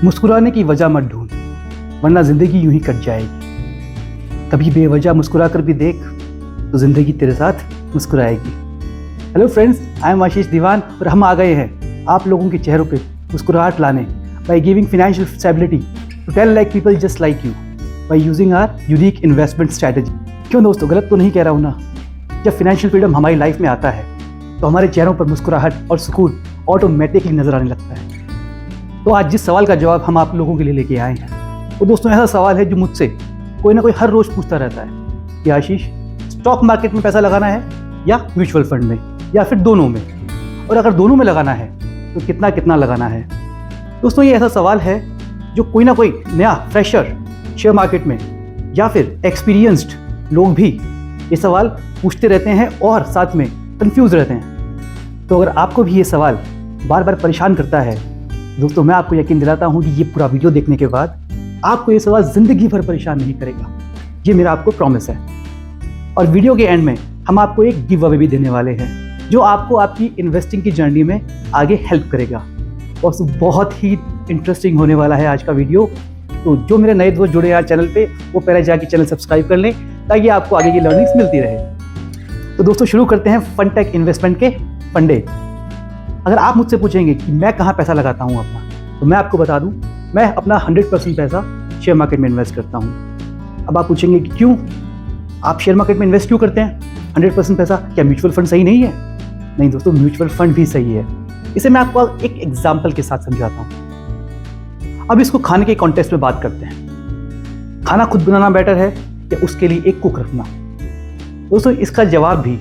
मुस्कुराने की वजह मत ढूंढ, वरना जिंदगी यूं ही कट जाएगी। कभी बेवजह मुस्कुरा कर भी देख तो जिंदगी तेरे साथ मुस्कुराएगी। हेलो फ्रेंड्स, आई एम आशीष दीवान और हम आ गए हैं आप लोगों के चेहरों पे मुस्कुराहट लाने by giving financial stability to tell like people just like you by using our unique investment strategy. क्यों दोस्तों, गलत तो नहीं कह रहा हूँ ना? जब फाइनेंशियल फ्रीडम हमारी लाइफ में आता है तो हमारे चेहरों पर मुस्कुराहट और सुकून ऑटोमेटिकली नजर आने लगता है। तो आज जिस सवाल का जवाब हम आप लोगों के लिए लेके आए हैं वो दोस्तों ऐसा सवाल है जो मुझसे कोई ना कोई हर रोज पूछता रहता है कि आशीष, स्टॉक मार्केट में पैसा लगाना है या म्यूचुअल फंड में या फिर दोनों में, और अगर दोनों में लगाना है तो कितना कितना लगाना है। दोस्तों ये ऐसा सवाल है जो कोई ना कोई नया फ्रेशर शेयर मार्केट में या फिर एक्सपीरियंस्ड लोग भी ये सवाल पूछते रहते हैं और साथ में कंफ्यूज रहते हैं। तो अगर आपको भी ये सवाल बार बार परेशान करता है दोस्तों, मैं आपको यकीन दिलाता हूँ कि ये पूरा वीडियो देखने के बाद आपको ये सवाल ज़िंदगी भर परेशान नहीं करेगा। ये मेरा आपको प्रॉमिस है। और वीडियो के एंड में हम आपको एक गिव अवे भी देने वाले हैं जो आपको आपकी इन्वेस्टिंग की जर्नी में आगे हेल्प करेगा। और बहुत ही इंटरेस्टिंग होने वाला है आज का वीडियो। तो जो मेरे नए दोस्त जुड़े हैं चैनल पे वो पहले जाके चैनल सब्सक्राइब कर लें ताकि आपको आगे की लर्निंग्स मिलती रहे। तो दोस्तों शुरू करते हैं फनटेक इन्वेस्टमेंट के फंडे। अगर आप मुझसे पूछेंगे कि मैं कहाँ पैसा लगाता हूँ अपना, तो मैं आपको बता दूँ मैं अपना 100% पैसा शेयर मार्केट में इन्वेस्ट करता हूँ। अब आप पूछेंगे कि क्यों आप शेयर मार्केट में इन्वेस्ट क्यों करते हैं 100% पैसा? क्या म्यूचुअल फंड सही नहीं है? नहीं दोस्तों, म्यूचुअल फंड भी सही है। इसे मैं आपको एक एग्जाम्पल के साथ समझाता हूँ। अब इसको खाने के कॉन्टेक्स्ट में बात करते हैं। खाना खुद बनाना बेटर है या उसके लिए एक कुक रखना? दोस्तों इसका जवाब भी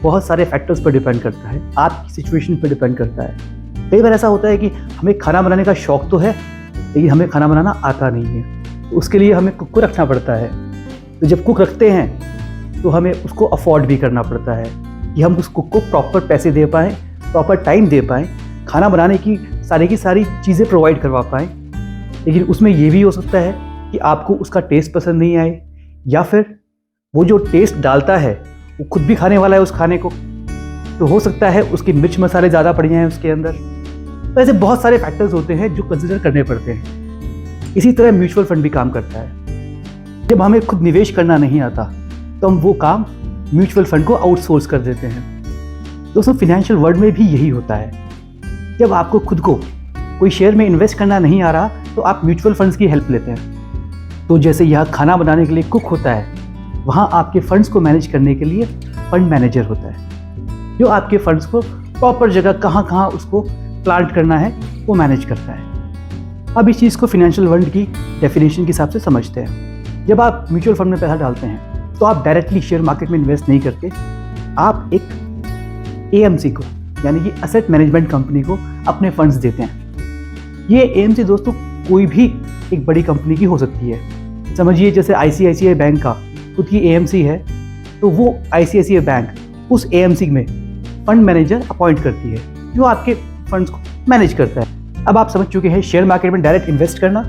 बहुत सारे फैक्टर्स पर डिपेंड करता है, आपकी सिचुएशन पर डिपेंड करता है। कई बार ऐसा होता है कि हमें खाना बनाने का शौक तो है लेकिन हमें खाना बनाना आता नहीं है, तो उसके लिए हमें कुक को रखना पड़ता है। तो जब कुक रखते हैं तो हमें उसको अफोर्ड भी करना पड़ता है कि हम उस कुक को प्रॉपर पैसे दे पाएँ, प्रॉपर टाइम दे पाएँ, खाना बनाने की सारी चीज़ें प्रोवाइड करवा पाएँ। लेकिन उसमें ये भी हो सकता है कि आपको उसका टेस्ट पसंद नहीं आए या फिर वो जो टेस्ट डालता है वो खुद भी खाने वाला है उस खाने को, तो हो सकता है उसके मिर्च मसाले ज़्यादा पड़ जाएं उसके अंदर। तो ऐसे बहुत सारे फैक्टर्स होते हैं जो कंसिडर करने पड़ते हैं। इसी तरह म्यूचुअल फंड भी काम करता है। जब हमें खुद निवेश करना नहीं आता तो हम वो काम म्यूचुअल फंड को आउटसोर्स कर देते हैं। दोस्तों फाइनेंशियल वर्ल्ड में भी यही होता है। जब आपको खुद को कोई शेयर में इन्वेस्ट करना नहीं आ रहा तो आप म्यूचुअल फंड्स की हेल्प लेते हैं। तो जैसे यहाँ खाना बनाने के लिए कुक होता है, वहाँ आपके फंड्स को मैनेज करने के लिए फंड मैनेजर होता है जो आपके फंड्स को प्रॉपर जगह कहाँ उसको प्लांट करना है वो मैनेज करता है। अब इस चीज़ को फाइनेंशियल वर्ल्ड की डेफिनेशन के हिसाब से समझते हैं। जब आप म्यूचुअल फंड में पैसा डालते हैं तो आप डायरेक्टली शेयर मार्केट में इन्वेस्ट नहीं करते, आप एक एएमसी को यानी कि एसेट मैनेजमेंट कंपनी को अपने फंड्स देते हैं। ये एएमसी दोस्तों कोई भी एक बड़ी कंपनी की हो सकती है। समझिए जैसे आईसीआईसीआई बैंक का खुद की एएमसी है, तो वो आईसीआईसीआई बैंक उस एएमसी में फंड मैनेजर अपॉइंट करती है जो आपके फंड्स को मैनेज करता है। अब आप समझ चुके हैं शेयर मार्केट में डायरेक्ट इन्वेस्ट करना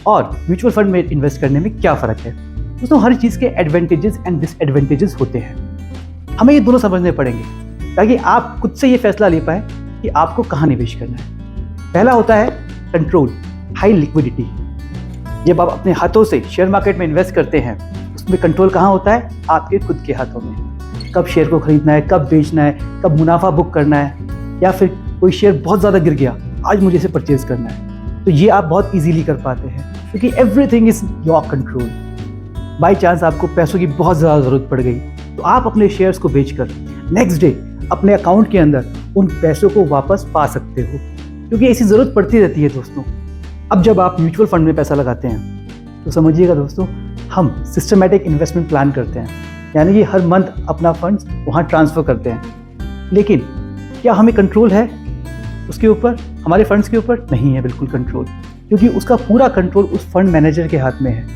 और म्यूचुअल फंड में इन्वेस्ट करने में क्या फ़र्क है। दोस्तों हर चीज़ के एडवांटेजेस एंड डिसएडवांटेजेस होते हैं, हमें ये दोनों समझने पड़ेंगे ताकि आप खुद से ये फैसला ले पाएँ कि आपको कहाँ निवेश करना है। पहला होता है कंट्रोल, हाई लिक्विडिटी। जब आप अपने हाथों से शेयर मार्केट में इन्वेस्ट करते हैं उसमें कंट्रोल कहाँ होता है? आपके खुद के हाथों में। कब शेयर को खरीदना है, कब बेचना है, कब मुनाफा बुक करना है, या फिर कोई शेयर बहुत ज़्यादा गिर गया, आज मुझे इसे परचेज करना है, तो ये आप बहुत इजीली कर पाते हैं क्योंकि everything is your control. By chance आपको पैसों की बहुत ज़्यादा ज़रूरत पड़ गई तो आप अपने शेयर्स को बेचकर नेक्स्ट डे अपने अकाउंट के अंदर उन पैसों को वापस पा सकते हो, क्योंकि ऐसी ज़रूरत पड़ती रहती है दोस्तों। अब जब आप म्यूचुअल फंड में पैसा लगाते हैं तो समझिएगा दोस्तों, हम सिस्टमैटिक इन्वेस्टमेंट प्लान करते हैं, यानी कि हर मंथ अपना फंड्स वहाँ ट्रांसफ़र करते हैं। लेकिन क्या हमें कंट्रोल है उसके ऊपर, हमारे फंड्स के ऊपर? नहीं है बिल्कुल कंट्रोल, क्योंकि उसका पूरा कंट्रोल उस फंड मैनेजर के हाथ में है।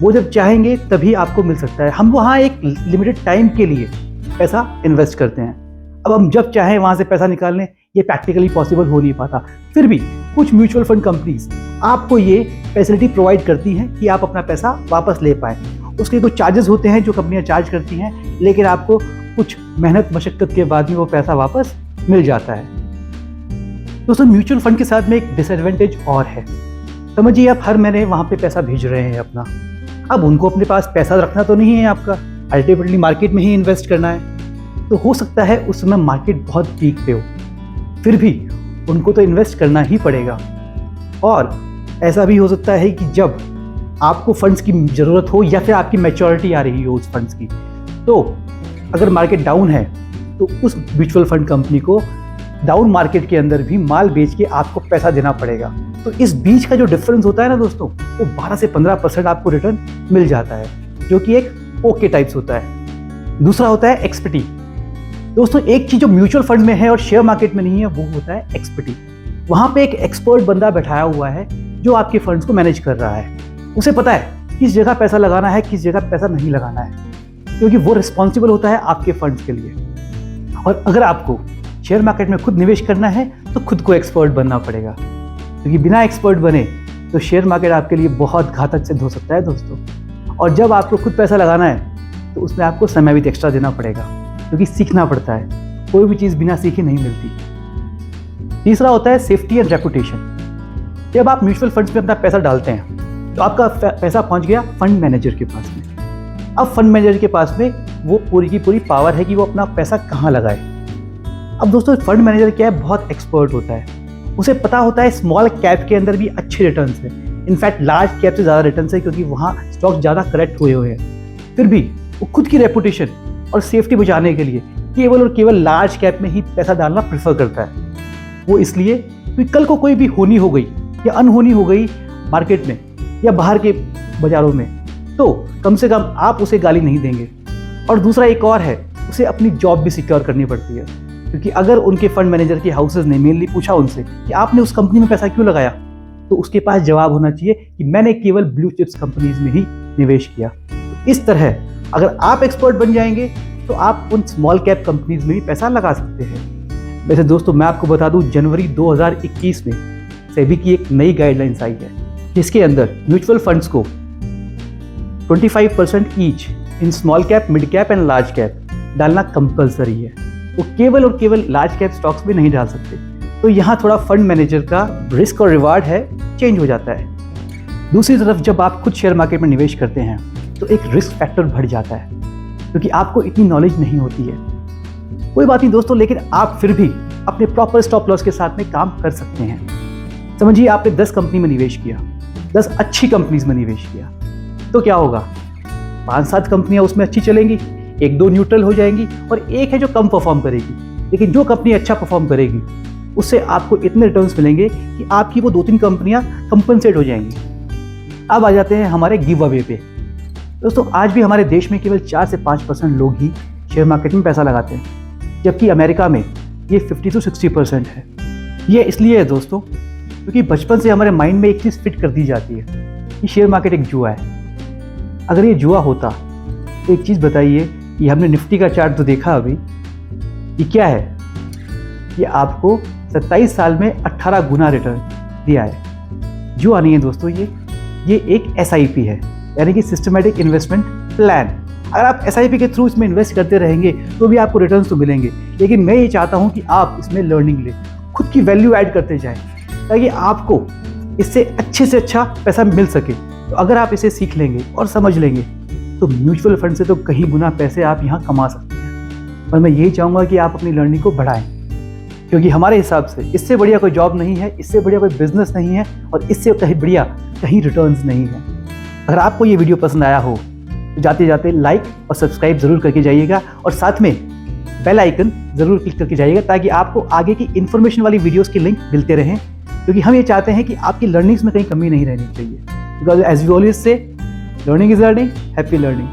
वो जब चाहेंगे तभी आपको मिल सकता है। हम वहाँ एक लिमिटेड टाइम के लिए पैसा इन्वेस्ट करते हैं। अब हम जब चाहें वहाँ से पैसा निकाल लें, ये प्रैक्टिकली पॉसिबल हो नहीं पाता। फिर भी कुछ म्यूचुअल फंड कंपनीज आपको ये फैसिलिटी प्रोवाइड करती हैं कि आप अपना पैसा वापस ले पाएँ। उसके कुछ चार्जेस होते हैं जो कंपनियां चार्ज करती हैं, लेकिन आपको कुछ मेहनत मशक्कत के बाद में वो पैसा वापस मिल जाता है। दोस्तों म्यूचुअल फंड के साथ में एक डिसएडवांटेज और है। समझिए आप हर महीने वहाँ पे पैसा भेज रहे हैं अपना। अब उनको अपने पास पैसा रखना तो नहीं है आपका, अल्टीमेटली मार्केट में ही इन्वेस्ट करना है। तो हो सकता है उस समय मार्केट बहुत पीक पे हो, फिर भी उनको तो इन्वेस्ट करना ही पड़ेगा। और ऐसा भी हो सकता है कि जब आपको फंड्स की ज़रूरत हो या फिर आपकी मैच्योरिटी आ रही हो उस फंड्स की, तो अगर मार्केट डाउन है तो उस म्यूचुअल फंड कंपनी को डाउन मार्केट के अंदर भी माल बेच के आपको पैसा देना पड़ेगा। तो इस बीच का जो डिफरेंस होता है ना दोस्तों, वो 12 से 15% आपको रिटर्न मिल जाता है, जो कि एक ओके टाइप्स होता है। दूसरा होता है एक्सपर्टी। दोस्तों एक चीज़ जो म्यूचुअल फंड में है और शेयर मार्केट में नहीं है, वो होता है एक्सपर्टी। वहाँ पे एक एक्सपर्ट बंदा बैठाया हुआ है जो आपके फंड्स को मैनेज कर रहा है। उसे पता है किस जगह पैसा लगाना है, किस जगह पैसा नहीं लगाना है, क्योंकि वो रिस्पॉन्सिबल होता है आपके फंड्स के लिए। और अगर आपको शेयर मार्केट में खुद निवेश करना है तो खुद को एक्सपर्ट बनना पड़ेगा, क्योंकि बिना एक्सपर्ट बने तो शेयर मार्केट आपके लिए बहुत घातक सिद्ध हो सकता है दोस्तों। और जब आपको खुद पैसा लगाना है तो उसमें आपको समय भी एक्स्ट्रा देना पड़ेगा, क्योंकि सीखना पड़ता है। कोई भी चीज़ बिना सीखे नहीं मिलती। तीसरा होता है सेफ्टी एंड रेपुटेशन। जब आप म्यूचुअल फंड्स में अपना पैसा डालते हैं तो आपका पैसा पहुंच गया फंड मैनेजर के पास में। अब फंड मैनेजर के पास में वो पूरी की पूरी पावर है कि वो अपना पैसा कहाँ लगाए। अब दोस्तों फंड मैनेजर क्या है, बहुत एक्सपर्ट होता है। उसे पता होता है स्मॉल कैप के अंदर भी अच्छे रिटर्न्स हैं, इनफैक्ट लार्ज कैप से ज़्यादा रिटर्न्स है, क्योंकि वहाँ स्टॉक ज़्यादा करेक्ट हुए हुए हैं। फिर भी वो खुद की रेपुटेशन और सेफ्टी बचाने के लिए केवल और केवल लार्ज कैप में ही पैसा डालना प्रेफर करता है। वो इसलिए क्योंकि कल को कोई भी होनी हो गई या अनहोनी हो गई मार्केट में या बाहर के बाजारों में, तो कम से कम आप उसे गाली नहीं देंगे। और दूसरा एक और है, उसे अपनी जॉब भी सिक्योर करनी पड़ती है, क्योंकि अगर उनके फंड मैनेजर के हाउसेज ने मेनली पूछा उनसे कि आपने उस कंपनी में पैसा क्यों लगाया, तो उसके पास जवाब होना चाहिए कि मैंने केवल ब्लू चिप्स कंपनीज में ही निवेश किया। तो इस तरह अगर आप एक्सपर्ट बन जाएंगे तो आप उन स्मॉल कैप कंपनीज में भी पैसा लगा सकते हैं। वैसे दोस्तों मैं आपको बता दूं, जनवरी 2021 में सेबी की एक नई गाइडलाइंस आई है, जिसके अंदर म्यूचुअल फंड्स को 25% each in small cap, mid cap and large cap डालना कंपलसरी है। वो केवल और केवल लार्ज कैप स्टॉक्स में नहीं डाल सकते। तो यहाँ थोड़ा फंड मैनेजर का रिस्क और रिवार्ड है चेंज हो जाता है। दूसरी तरफ जब आप खुद शेयर मार्केट में निवेश करते हैं तो एक रिस्क फैक्टर बढ़ जाता है, क्योंकि आपको इतनी नॉलेज नहीं होती है। कोई बात नहीं दोस्तों, लेकिन आप फिर भी अपने प्रॉपर स्टॉप लॉस के साथ में काम कर सकते हैं। समझिए आपने 10 कंपनी में निवेश किया, 10 अच्छी कंपनीज में निवेश किया, तो क्या होगा, 5-7 कंपनियां उसमें अच्छी चलेंगी, 1-2 न्यूट्रल हो जाएंगी और एक है जो कम परफॉर्म करेगी। लेकिन जो कंपनी अच्छा परफॉर्म करेगी उससे आपको इतने रिटर्न्स मिलेंगे कि आपकी वो 2-3 कंपनियां कंपनसेट हो जाएंगी। अब आ जाते हैं हमारे गिव अवे पे। दोस्तों आज भी हमारे देश में केवल 4 से 5% लोग ही शेयर मार्केट में पैसा लगाते हैं, जबकि अमेरिका में ये 50 से 60% है। ये इसलिए है दोस्तों क्योंकि बचपन से हमारे माइंड में एक चीज़ फिट कर दी जाती है कि शेयर मार्केट एक जुआ है। अगर ये जुआ होता तो एक चीज़ बताइए, ये हमने निफ्टी का चार्ट तो देखा अभी, ये क्या है, ये आपको 27 साल में 18 गुना रिटर्न दिया है। जुआ नहीं है दोस्तों, ये एक SIP है, यानी कि सिस्टमेटिक इन्वेस्टमेंट प्लान। अगर आप SIP के थ्रू इसमें इन्वेस्ट करते रहेंगे तो भी आपको रिटर्न्स तो मिलेंगे, लेकिन मैं ये चाहता हूँ कि आप इसमें लर्निंग लें, खुद की वैल्यू ऐड करते जाएं, ताकि आपको इससे अच्छे से अच्छा पैसा मिल सके। तो अगर आप इसे सीख लेंगे और समझ लेंगे तो म्यूचुअल फंड से तो कहीं गुना पैसे आप यहाँ कमा सकते हैं। और मैं यही चाहूँगा कि आप अपनी लर्निंग को बढ़ाएं, क्योंकि हमारे हिसाब से इससे बढ़िया कोई जॉब नहीं है, इससे बढ़िया कोई बिजनेस नहीं है और इससे कहीं बढ़िया कहीं रिटर्न्स नहीं है। अगर आपको ये वीडियो पसंद आया हो तो जाते जाते लाइक और सब्सक्राइब ज़रूर करके जाइएगा और साथ में बेल आइकन ज़रूर क्लिक करके जाइएगा, ताकि आपको आगे की इन्फॉर्मेशन वाली वीडियोज़ के लिंक मिलते रहें, क्योंकि हम ये चाहते हैं कि आपकी लर्निंग्स में कहीं कमी नहीं रहनी चाहिए। Because as we always say, learning is learning, happy learning.